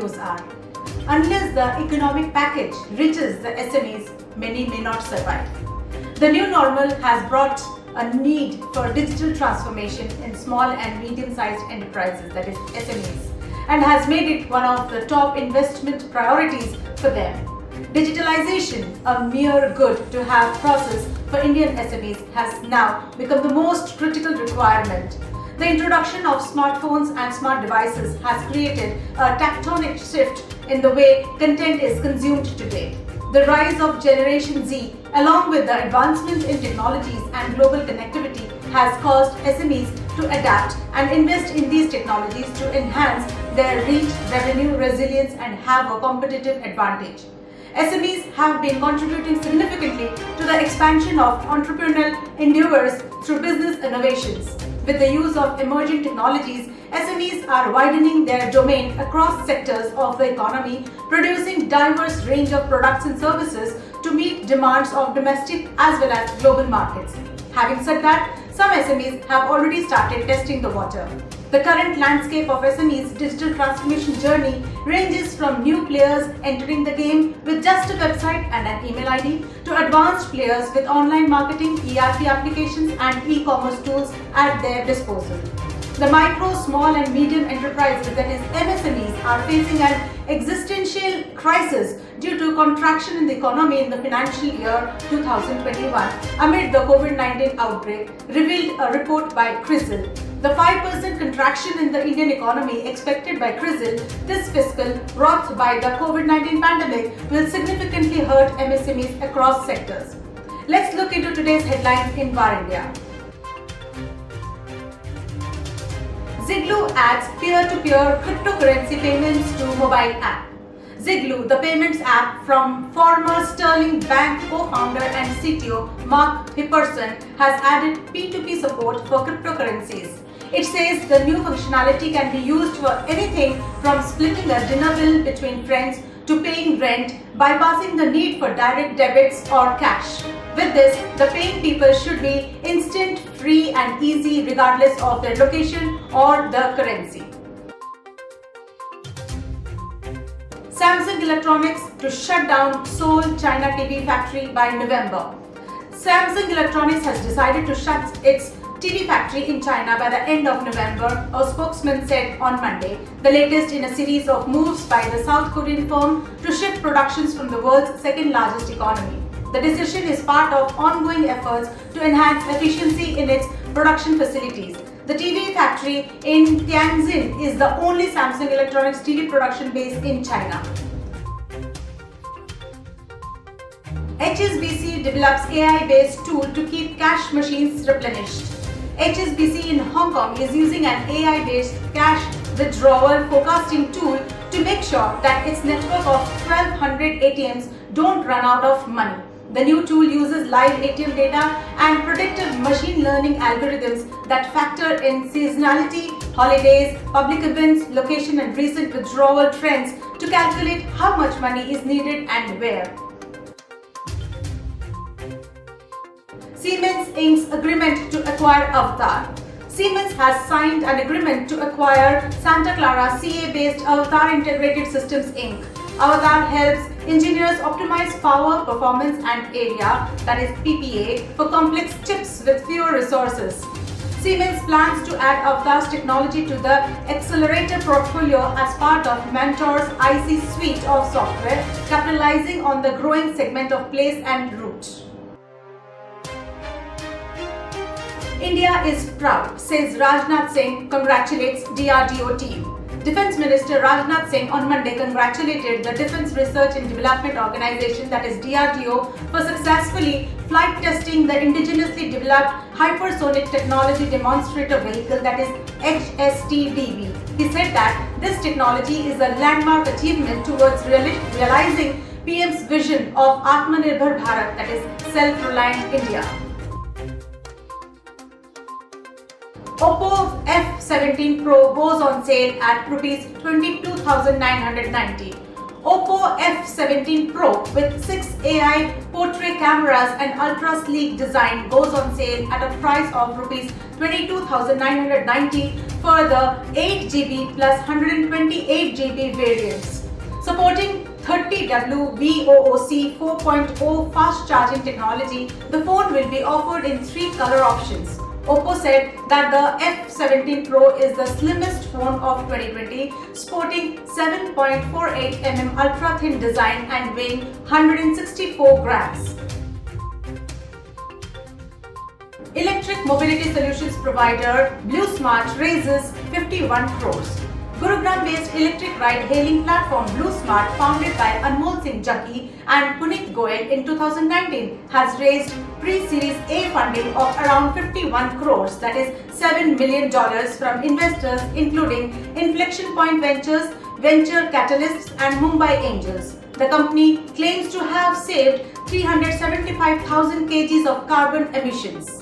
CEOs are. Unless the economic package reaches the SMEs, many may not survive. The new normal has brought a need for digital transformation in small and medium-sized enterprises, that is SMEs, and has made it one of the top investment priorities for them. Digitalization, a mere good to have process for Indian SMEs, has now become the most critical requirement. The introduction of smartphones and smart devices has created a tectonic shift in the way content is consumed today. The rise of Generation Z, along with the advancement in technologies and global connectivity, has caused SMEs to adapt and invest in these technologies to enhance their reach, revenue, resilience, and have a competitive advantage. SMEs have been contributing significantly to the expansion of entrepreneurial endeavors through business innovations. With the use of emerging technologies, SMEs are widening their domain across sectors of the economy, producing diverse range of products and services to meet demands of domestic as well as global markets. Having said that, some SMEs have already started testing the water. The current landscape of SMEs' digital transformation journey ranges from new players entering the game with just a website and an email ID to advanced players with online marketing, ERP applications and e-commerce tools at their disposal. The micro, small and medium enterprises, that is MSMEs, are facing an existential crisis due to contraction in the economy in the financial year 2021 amid the COVID-19 outbreak, revealed a report by CRISIL. The 5% contraction in the Indian economy expected by CRISIL this fiscal, brought by the COVID-19 pandemic, will significantly hurt MSMEs across sectors. Let's look into today's headlines in VAR India. Ziglu adds peer-to-peer cryptocurrency payments to mobile app. Ziglu, the payments app from former Sterling Bank co-founder and CTO Mark Hipperson, has added P2P support for cryptocurrencies. It says the new functionality can be used for anything from splitting a dinner bill between friends to paying rent, bypassing the need for direct debits or cash. With this, the paying people should be instant, free and easy regardless of their location or the currency. Samsung Electronics to shut down Seoul, China TV factory by November. Samsung Electronics has decided to shut its TV factory in China by the end of November, a spokesman said on Monday, the latest in a series of moves by the South Korean firm to shift productions from the world's second largest economy. The decision is part of ongoing efforts to enhance efficiency in its production facilities. The TV factory in Tianjin is the only Samsung Electronics TV production base in China. HSBC develops AI-based tool to keep cash machines replenished. HSBC in Hong Kong is using an AI-based cash withdrawal forecasting tool to make sure that its network of 1,200 ATMs don't run out of money. The new tool uses live ATM data and predictive machine learning algorithms that factor in seasonality, holidays, public events, location and recent withdrawal trends to calculate how much money is needed and where. Siemens inks agreement to acquire Avatar. Siemens has signed an agreement to acquire Santa Clara CA-based Avatar Integrated Systems Inc. Avatar helps engineers optimize power, performance and area, that is PPA, for complex chips with fewer resources. Siemens plans to add Avatar's technology to the accelerator portfolio as part of Mentor's IC suite of software, capitalizing on the growing segment of place and route. India is proud, says Rajnath Singh congratulates DRDO team. Defence Minister Rajnath Singh on Monday congratulated the Defence Research and Development Organisation, that is DRDO, for successfully flight testing the indigenously developed hypersonic technology demonstrator vehicle, that is HSTDV. He said that this technology is a landmark achievement towards realizing PM's vision of Atmanirbhar Bharat, that is self-reliant India. Oppo F17 Pro goes on sale at Rs 22,990. Oppo F17 Pro with 6 AI portrait cameras and ultra sleek design goes on sale at a price of Rs 22,990 further 8 GB plus 128 GB variants. Supporting 30W VOOC 4.0 fast charging technology, the phone will be offered in 3 color options. Oppo said that the F17 Pro is the slimmest phone of 2020, sporting 7.48mm ultra-thin design and weighing 164 grams. Electric mobility solutions provider BlueSmart raises 51 crores. Gurugram-based electric ride-hailing platform BlueSmart, founded by Anmol Singh Jaggi and Puneet Goyal in 2019, has raised pre-Series A funding of around 51 crores, that is $7 million, from investors including Inflection Point Ventures, Venture Catalysts and Mumbai Angels. The company claims to have saved 375,000 kgs of carbon emissions.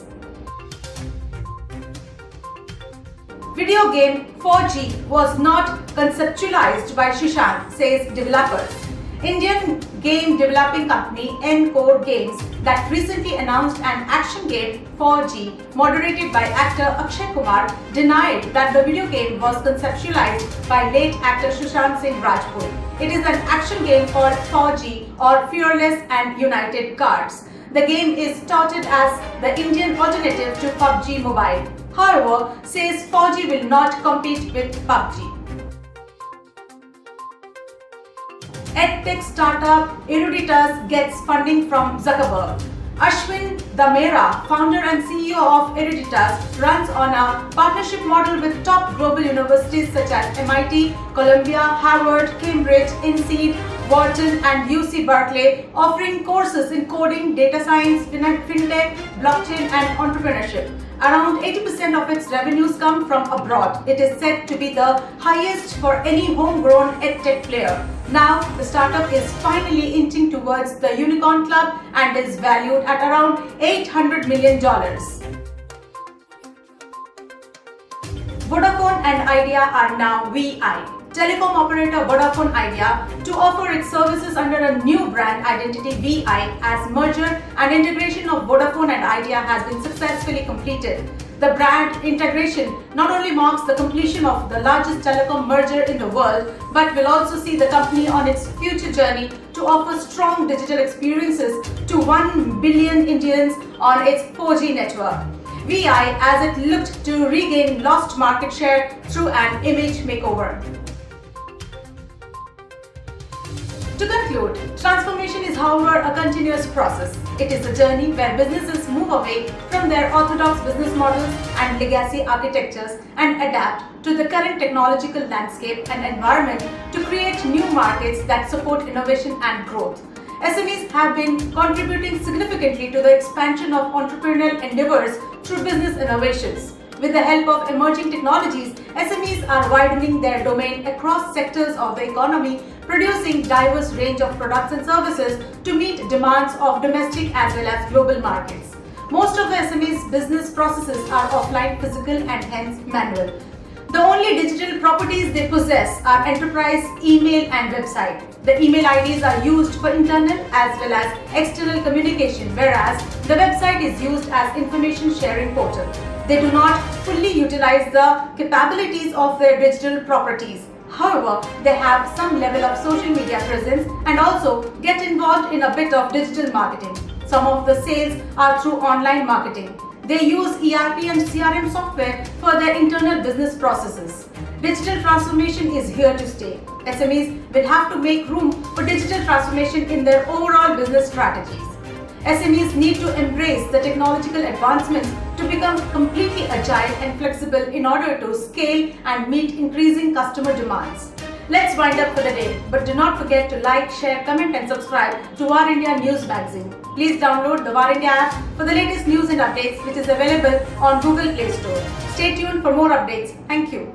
Video game 4G was not conceptualized by Shashank, says developers. Indian game developing company Encore Games that recently announced an action game 4G moderated by actor Akshay Kumar denied that the video game was conceptualized by late actor Sushant Singh Rajput. It is an action game called 4G or Fearless and United Cards. The game is touted as the Indian alternative to PUBG Mobile. However, says 4G will not compete with PUBG. EdTech startup Eruditus gets funding from Zuckerberg. Ashwin Damera, founder and CEO of Eruditus, runs on a partnership model with top global universities such as MIT, Columbia, Harvard, Cambridge, INSEAD, Wharton and UC Berkeley, offering courses in coding, data science, fintech, blockchain and entrepreneurship. Around 80% of its revenues come from abroad. It is said to be the highest for any homegrown edtech player. Now, the startup is finally inching towards the unicorn club and is valued at around $800 million. Vodafone and Idea are now VI. Telecom operator Vodafone Idea to offer its services under a new brand identity VI, as merger and integration of Vodafone and Idea has been successfully completed. The brand integration not only marks the completion of the largest telecom merger in the world, but will also see the company on its future journey to offer strong digital experiences to 1 billion Indians on its 4G network. VI, as it looked to regain lost market share through an image makeover. To conclude, transformation is, however, a continuous process. It is a journey where businesses move away from their orthodox business models and legacy architectures and adapt to the current technological landscape and environment to create new markets that support innovation and growth. SMEs have been contributing significantly to the expansion of entrepreneurial endeavors through business innovations. With the help of emerging technologies, SMEs are widening their domain across sectors of the economy, producing diverse range of products and services to meet demands of domestic as well as global markets. Most of the SMEs' business processes are offline, physical and hence manual. The only digital properties they possess are enterprise, email and website. The email IDs are used for internal as well as external communication, whereas the website is used as information sharing portal. They do not fully utilize the capabilities of their digital properties. However, they have some level of social media presence and also get involved in a bit of digital marketing. Some of the sales are through online marketing. They use ERP and CRM software for their internal business processes. Digital transformation is here to stay. SMEs will have to make room for digital transformation in their overall business strategies. SMEs need to embrace the technological advancements to become completely agile and flexible in order to scale and meet increasing customer demands. Let's wind up for the day, but do not forget to like, share, comment and subscribe to Var India News Magazine. Please download the Var India app for the latest news and updates, which is available on Google Play Store. Stay tuned for more updates. Thank you.